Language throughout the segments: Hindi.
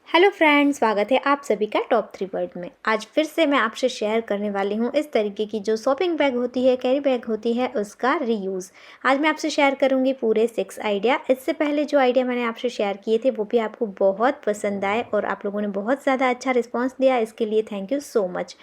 हेलो फ्रेंड्स, स्वागत है आप सभी का टॉप 3 वर्ड में। आज फिर से मैं आपसे शेयर करने वाली हूँ इस तरीके की जो शॉपिंग बैग होती है, कैरी बैग होती है, उसका रीयूज़। आज मैं आपसे शेयर करूँगी पूरे 6 आइडिया। इससे पहले जो आइडिया मैंने आपसे शेयर किए थे वो भी आपको बहुत पसंद आए और आप लोगों ने बहुत ज़्यादा अच्छा रिस्पॉन्स दिया, इसके लिए थैंक यू सो मच।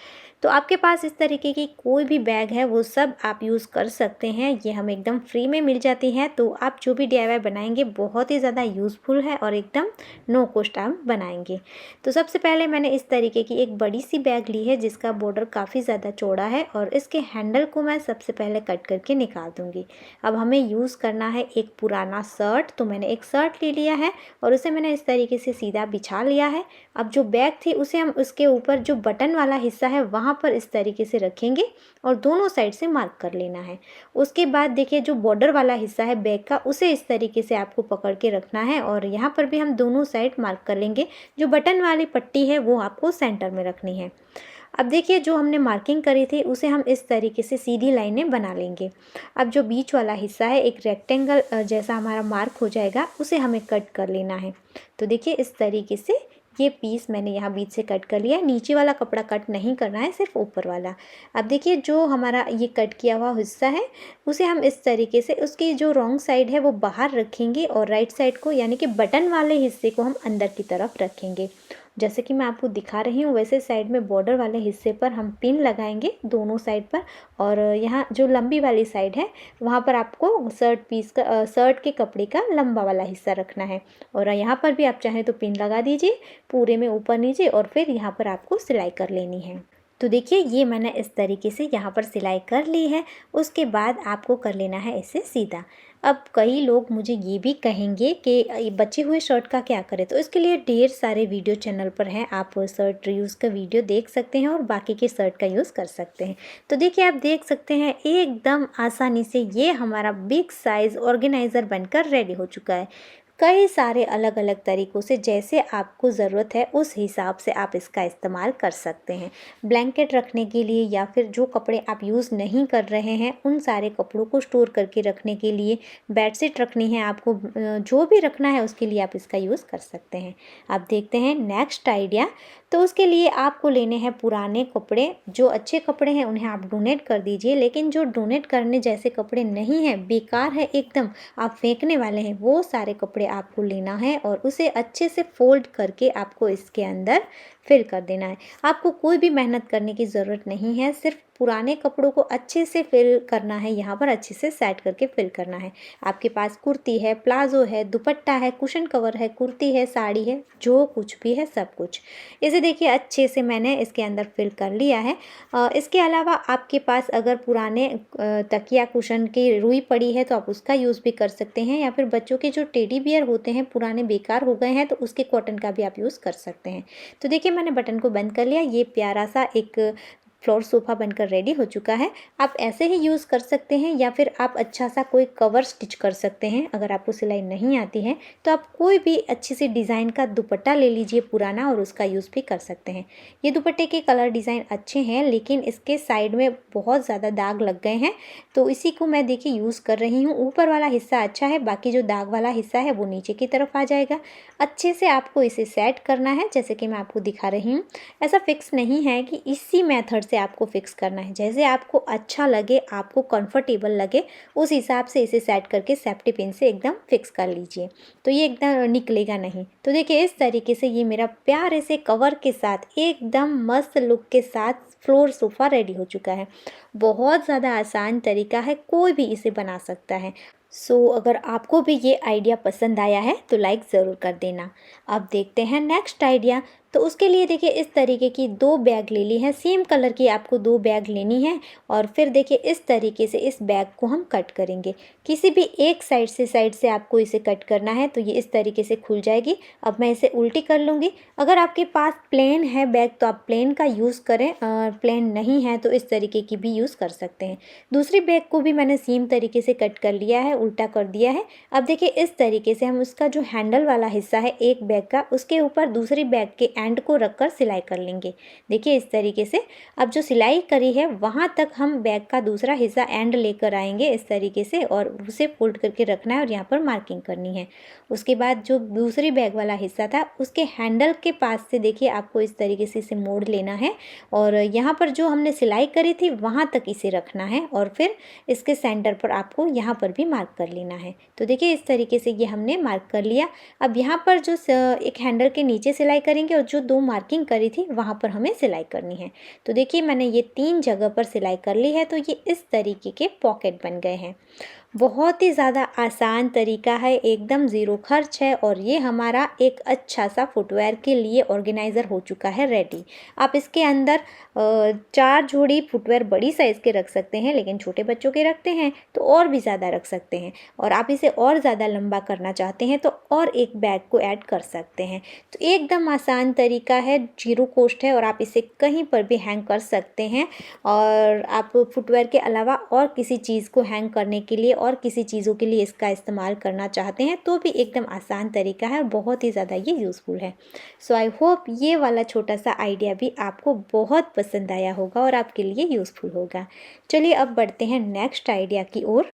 तो आपके पास इस तरीके की कोई भी बैग है वो सब आप यूज़ कर सकते हैं। ये हमें एकदम फ्री में मिल जाती हैं, तो आप जो भी DIY बनाएंगे बहुत ही ज़्यादा यूज़फुल है और एकदम नो कॉस्ट आप बनाएंगे। तो सबसे पहले मैंने इस तरीके की एक बड़ी सी बैग ली है जिसका बॉर्डर काफ़ी ज़्यादा चौड़ा है और इसके हैंडल को मैं सबसे पहले कट करके निकाल दूंगी। अब हमें यूज़ करना है एक पुराना शर्ट, तो मैंने एक शर्ट ले लिया है और उसे मैंने इस तरीके से सीधा बिछा लिया है। अब जो बैग थी उसे हम उसके ऊपर जो बटन वाला हिस्सा है वहाँ पर इस तरीके से रखेंगे और दोनों साइड से मार्क कर लेना है। उसके बाद देखिए जो बॉर्डर वाला हिस्सा है बैग का उसे इस तरीके से आपको पकड़ के रखना है और यहाँ पर भी हम दोनों साइड मार्क कर लेंगे। जो बटन वाली पट्टी है वो आपको सेंटर में रखनी है। अब देखिए जो हमने मार्किंग करी थी उसे हम इस तरीके से सीधी लाइनें बना लेंगे। अब जो बीच वाला हिस्सा है एक रेक्टेंगल जैसा हमारा मार्क हो जाएगा, उसे हमें कट कर लेना है। तो देखिए इस तरीके से ये पीस मैंने यहाँ बीच से कट कर लिया है। नीचे वाला कपड़ा कट नहीं करना है, सिर्फ ऊपर वाला। अब देखिए जो हमारा ये कट किया हुआ हिस्सा है उसे हम इस तरीके से उसकी जो रॉन्ग साइड है वो बाहर रखेंगे और राइट साइड को यानी कि बटन वाले हिस्से को हम अंदर की तरफ रखेंगे। जैसे कि मैं आपको दिखा रही हूँ वैसे साइड में बॉर्डर वाले हिस्से पर हम पिन लगाएंगे दोनों साइड पर, और यहाँ जो लंबी वाली साइड है वहाँ पर आपको शर्ट के कपड़े का लंबा वाला हिस्सा रखना है। और यहाँ पर भी आप चाहें तो पिन लगा दीजिए पूरे में ऊपर नीचे, और फिर यहाँ पर आपको सिलाई कर लेनी है। तो देखिए ये मैंने इस तरीके से यहाँ पर सिलाई कर ली है। उसके बाद आपको कर लेना है इसे सीधा। अब कई लोग मुझे ये भी कहेंगे कि बचे हुए शर्ट का क्या करें, तो इसके लिए ढेर सारे वीडियो चैनल पर हैं, आप शर्ट रीयूज़ का वीडियो देख सकते हैं और बाकी के शर्ट का यूज़ कर सकते हैं। तो देखिए आप देख सकते हैं एकदम आसानी से ये हमारा बिग साइज़ ऑर्गेनाइज़र बनकर रेडी हो चुका है। कई सारे अलग अलग तरीक़ों से जैसे आपको ज़रूरत है उस हिसाब से आप इसका इस्तेमाल कर सकते हैं। ब्लैंकेट रखने के लिए या फिर जो कपड़े आप यूज़ नहीं कर रहे हैं उन सारे कपड़ों को स्टोर करके रखने के लिए, बेडशीट रखनी है आपको, जो भी रखना है उसके लिए आप इसका यूज़ कर सकते हैं। अब देखते हैं नेक्स्ट आइडिया। तो उसके लिए आपको लेने हैं पुराने कपड़े। जो अच्छे कपड़े हैं उन्हें आप डोनेट कर दीजिए, लेकिन जो डोनेट करने जैसे कपड़े नहीं हैं, बेकार है एकदम, आप फेंकने वाले हैं, वो सारे कपड़े आपको लेना है और उसे अच्छे से फोल्ड करके आपको इसके अंदर फिल कर देना है। आपको कोई भी मेहनत करने की ज़रूरत नहीं है, सिर्फ पुराने कपड़ों को अच्छे से फिल करना है, यहाँ पर अच्छे से सेट करके फिल करना है। आपके पास कुर्ती है, प्लाजो है, दुपट्टा है, कुशन कवर है, कुर्ती है, साड़ी है, जो कुछ भी है सब कुछ। इसे देखिए अच्छे से मैंने इसके अंदर फिल कर लिया है। इसके अलावा आपके पास अगर पुराने तकिया कुशन की रुई पड़ी है तो आप उसका यूज़ भी कर सकते हैं, या फिर बच्चों के जो टेडी बियर होते हैं पुराने बेकार हो गए हैं तो उसके कॉटन का भी आप यूज़ कर सकते हैं। तो देखिए मैंने बटन को बंद कर लिया। ये प्यारा सा एक फ्लोर सोफ़ा बनकर रेडी हो चुका है। आप ऐसे ही यूज़ कर सकते हैं या फिर आप अच्छा सा कोई कवर स्टिच कर सकते हैं। अगर आपको सिलाई नहीं आती है तो आप कोई भी अच्छी सी डिज़ाइन का दुपट्टा ले लीजिए पुराना और उसका यूज़ भी कर सकते हैं। ये दुपट्टे के कलर डिज़ाइन अच्छे हैं लेकिन इसके साइड में बहुत ज़्यादा दाग लग गए हैं, तो इसी को मैं देखिए यूज़ कर रही हूँ। ऊपर वाला हिस्सा अच्छा है, बाकी जो दाग वाला हिस्सा है वो नीचे की तरफ आ जाएगा। अच्छे से आपको इसे सेट करना है जैसे कि मैं आपको दिखा रही हूँ। ऐसा फिक्स नहीं है कि इसी मेथड से आपको फिक्स करना है, जैसे आपको अच्छा लगे, आपको कंफर्टेबल लगे, उस हिसाब से इसे सेट करके सेफ्टी पिन से एकदम फिक्स कर लीजिए, तो ये एकदम निकलेगा नहीं। तो देखिए इस तरीके से ये मेरा प्यारे से कवर के साथ एकदम मस्त लुक के साथ फ्लोर सोफ़ा रेडी हो चुका है। बहुत ज़्यादा आसान तरीका है, कोई भी इसे बना सकता है। अगर आपको भी ये आइडिया पसंद आया है तो लाइक ज़रूर कर देना। अब देखते हैं नेक्स्ट आइडिया। तो उसके लिए देखिए इस तरीके की 2 बैग ले ली है, सेम कलर की आपको 2 बैग लेनी है और फिर देखिए इस तरीके से इस बैग को हम कट करेंगे। किसी भी एक साइड से आपको इसे कट करना है, तो ये इस तरीके से खुल जाएगी। अब मैं इसे उल्टी कर लूँगी। अगर आपके पास प्लेन है बैग तो आप प्लेन का यूज़ करें, और प्लेन नहीं है तो इस तरीके की भी यूज़ कर सकते हैं। दूसरी बैग को भी मैंने सेम तरीके से कट कर लिया है, उल्टा कर दिया है। अब देखिए इस तरीके से हम उसका जो हैंडल वाला हिस्सा है एक बैग का, उसके ऊपर दूसरी बैग के हैंड को रखकर सिलाई कर लेंगे। देखिए इस तरीके से। अब जो सिलाई करी है वहाँ तक हम बैग का दूसरा हिस्सा एंड लेकर आएंगे इस तरीके से, और उसे फोल्ड करके रखना है और यहाँ पर मार्किंग करनी है। उसके बाद जो दूसरी बैग वाला हिस्सा था उसके हैंडल के पास से देखिए आपको इस तरीके से इसे मोड़ लेना है, और यहाँ पर जो हमने सिलाई करी थी वहाँ तक इसे रखना है, और फिर इसके सेंटर पर आपको यहाँ पर भी मार्क कर लेना है। तो देखिए इस तरीके से ये हमने मार्क कर लिया। अब यहाँ पर जो एक हैंडल के नीचे सिलाई करेंगे और जो 2 मार्किंग करी थी वहाँ पर हमें सिलाई करनी है। तो देखिए मैंने ये 3 जगह पर सिलाई कर ली है, तो ये इस तरीके के पॉकेट बन गए हैं। बहुत ही ज़्यादा आसान तरीका है, एकदम ज़ीरो खर्च है, और ये हमारा एक अच्छा सा फुटवेयर के लिए ऑर्गेनाइज़र हो चुका है रेडी। आप इसके अंदर 4 जोड़ी फुटवेयर बड़ी साइज़ के रख सकते हैं, लेकिन छोटे बच्चों के रखते हैं तो और भी ज़्यादा रख सकते हैं, और आप इसे और ज़्यादा लंबा करना चाहते हैं तो और एक बैग को ऐड कर सकते हैं। तो एकदम आसान तरीका है, जीरो कॉस्ट है, और आप इसे कहीं पर भी हैंग कर सकते हैं। और आप फुटवेयर के अलावा और किसी चीज़ को हैंग करने के लिए और किसी चीज़ों के लिए इसका इस्तेमाल करना चाहते हैं तो भी एकदम आसान तरीका है, और बहुत ही ज़्यादा ये यूज़फुल है। सो आई होप ये वाला छोटा सा आइडिया भी आपको बहुत पसंद आया होगा और आपके लिए यूज़फुल होगा। चलिए अब बढ़ते हैं नेक्स्ट आइडिया की ओर,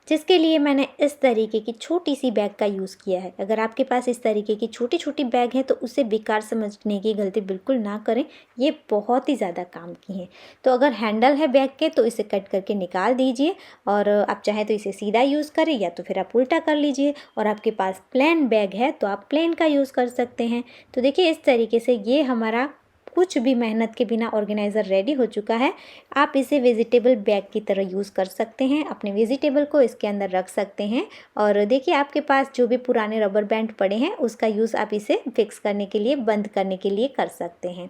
जिसके लिए मैंने इस तरीके की छोटी सी बैग का यूज़ किया है। अगर आपके पास इस तरीके की छोटी छोटी बैग है तो उसे बेकार समझने की गलती बिल्कुल ना करें, ये बहुत ही ज़्यादा काम की हैं। तो अगर हैंडल है बैग के तो इसे कट करके निकाल दीजिए, और आप चाहें तो इसे सीधा यूज़ करें या तो फिर आप उल्टा कर लीजिए, और आपके पास प्लेन बैग है तो आप प्लेन का यूज़ कर सकते हैं। तो देखिए इस तरीके से ये हमारा कुछ भी मेहनत के बिना ऑर्गेनाइज़र रेडी हो चुका है। आप इसे वेजिटेबल बैग की तरह यूज़ कर सकते हैं, अपने वेजिटेबल को इसके अंदर रख सकते हैं। और देखिए आपके पास जो भी पुराने रबर बैंड पड़े हैं उसका यूज़ आप इसे फिक्स करने के लिए, बंद करने के लिए कर सकते हैं।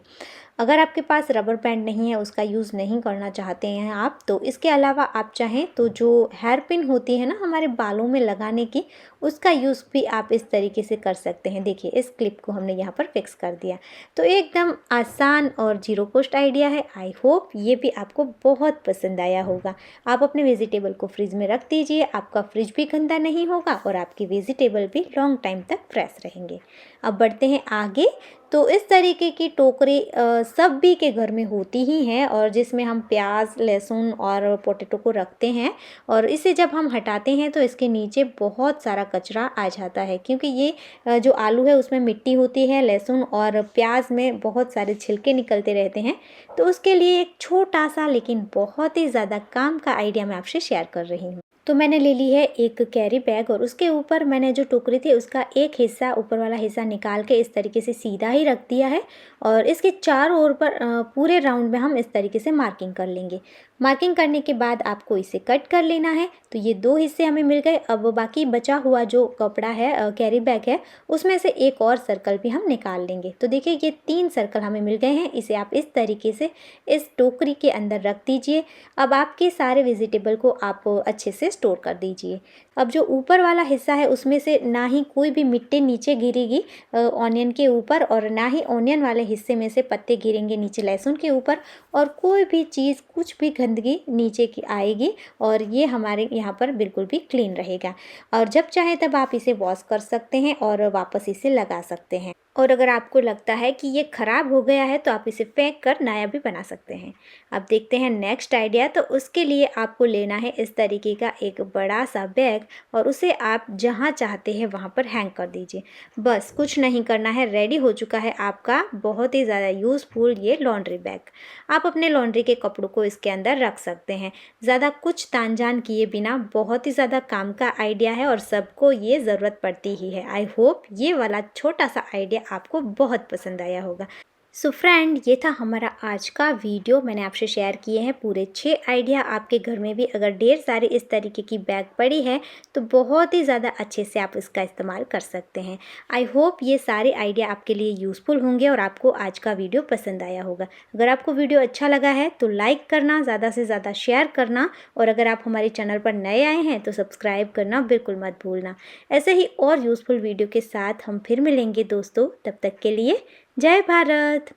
अगर आपके पास रबर बैंड नहीं है, उसका यूज़ नहीं करना चाहते हैं आप, तो इसके अलावा आप चाहें तो जो हेयर पिन होती है ना हमारे बालों में लगाने की, उसका यूज़ भी आप इस तरीके से कर सकते हैं। देखिए इस क्लिप को हमने यहाँ पर फिक्स कर दिया। तो एकदम आसान और जीरो कॉस्ट आइडिया है। आई होप ये भी आपको बहुत पसंद आया होगा। आप अपने वेजिटेबल को फ्रिज में रख दीजिए, आपका फ्रिज भी गंदा नहीं होगा और आपकी वेजिटेबल भी लॉन्ग टाइम तक फ्रेश रहेंगे। अब बढ़ते हैं आगे। तो इस तरीके की टोकरी सभी के घर में होती ही हैं, और जिसमें हम प्याज, लहसुन और पोटैटो को रखते हैं, और इसे जब हम हटाते हैं तो इसके नीचे बहुत सारा कचरा आ जाता है, क्योंकि ये जो आलू है उसमें मिट्टी होती है, लहसुन और प्याज में बहुत सारे छिलके निकलते रहते हैं। तो उसके लिए एक छोटा सा लेकिन बहुत ही ज़्यादा काम का आइडिया मैं आपसे शेयर कर रही हूँ। तो मैंने ले ली है एक कैरी बैग, और उसके ऊपर मैंने जो टोकरी थी उसका एक हिस्सा, ऊपर वाला हिस्सा निकाल के इस तरीके से सीधा ही रख दिया है, और इसके चारों ओर पर पूरे राउंड में हम इस तरीके से मार्किंग कर लेंगे। मार्किंग करने के बाद आपको इसे कट कर लेना है। तो ये 2 हिस्से हमें मिल गए। अब बाकी बचा हुआ जो कपड़ा है, कैरी बैग है, उसमें से एक और सर्कल भी हम निकाल लेंगे। तो देखिए ये 3 सर्कल हमें मिल गए हैं। इसे आप इस तरीके से इस टोकरी के अंदर रख दीजिए। अब आपके सारे वेजिटेबल को आप अच्छे से स्टोर कर दीजिए। अब जो ऊपर वाला हिस्सा है उसमें से ना ही कोई भी मिट्टी नीचे गिरेगी ऑनियन के ऊपर, और ना ही ऑनियन वाले हिस्से में से पत्ते गिरेंगे नीचे लहसुन के ऊपर, और कोई भी चीज़, कुछ भी गंदगी नीचे की आएगी, और ये हमारे यहाँ पर बिल्कुल भी क्लीन रहेगा। और जब चाहे तब आप इसे वॉश कर सकते हैं और वापस इसे लगा सकते हैं। और अगर आपको लगता है कि ये ख़राब हो गया है तो आप इसे फेंक कर नया भी बना सकते हैं। अब देखते हैं नेक्स्ट आइडिया। तो उसके लिए आपको लेना है इस तरीके का एक बड़ा सा बैग, और उसे आप जहाँ चाहते हैं वहाँ पर हैंग कर दीजिए। बस कुछ नहीं करना है, रेडी हो चुका है आपका बहुत ही ज़्यादा यूज़फुल ये लॉन्ड्री बैग। आप अपने लॉन्ड्री के कपड़ों को इसके अंदर रख सकते हैं। ज़्यादा कुछ तान-झान किए बिना बहुत ही ज़्यादा काम का आइडिया है, और सबको ये ज़रूरत पड़ती ही है। आई होप ये वाला छोटा सा आइडिया आपको बहुत पसंद आया होगा। सो फ्रेंड, ये था हमारा आज का वीडियो। मैंने आपसे शेयर किए हैं पूरे 6 आइडिया। आपके घर में भी अगर ढेर सारी इस तरीके की बैग पड़ी है तो बहुत ही ज़्यादा अच्छे से आप इसका इस्तेमाल कर सकते हैं। आई होप ये सारे आइडिया आपके लिए यूज़फुल होंगे और आपको आज का वीडियो पसंद आया होगा। अगर आपको वीडियो अच्छा लगा है तो लाइक करना, ज़्यादा से ज़्यादा शेयर करना, और अगर आप हमारे चैनल पर नए आए हैं तो सब्सक्राइब करना बिल्कुल मत भूलना। ऐसे ही और यूज़फुल वीडियो के साथ हम फिर मिलेंगे दोस्तों। तब तक के लिए जय भारत।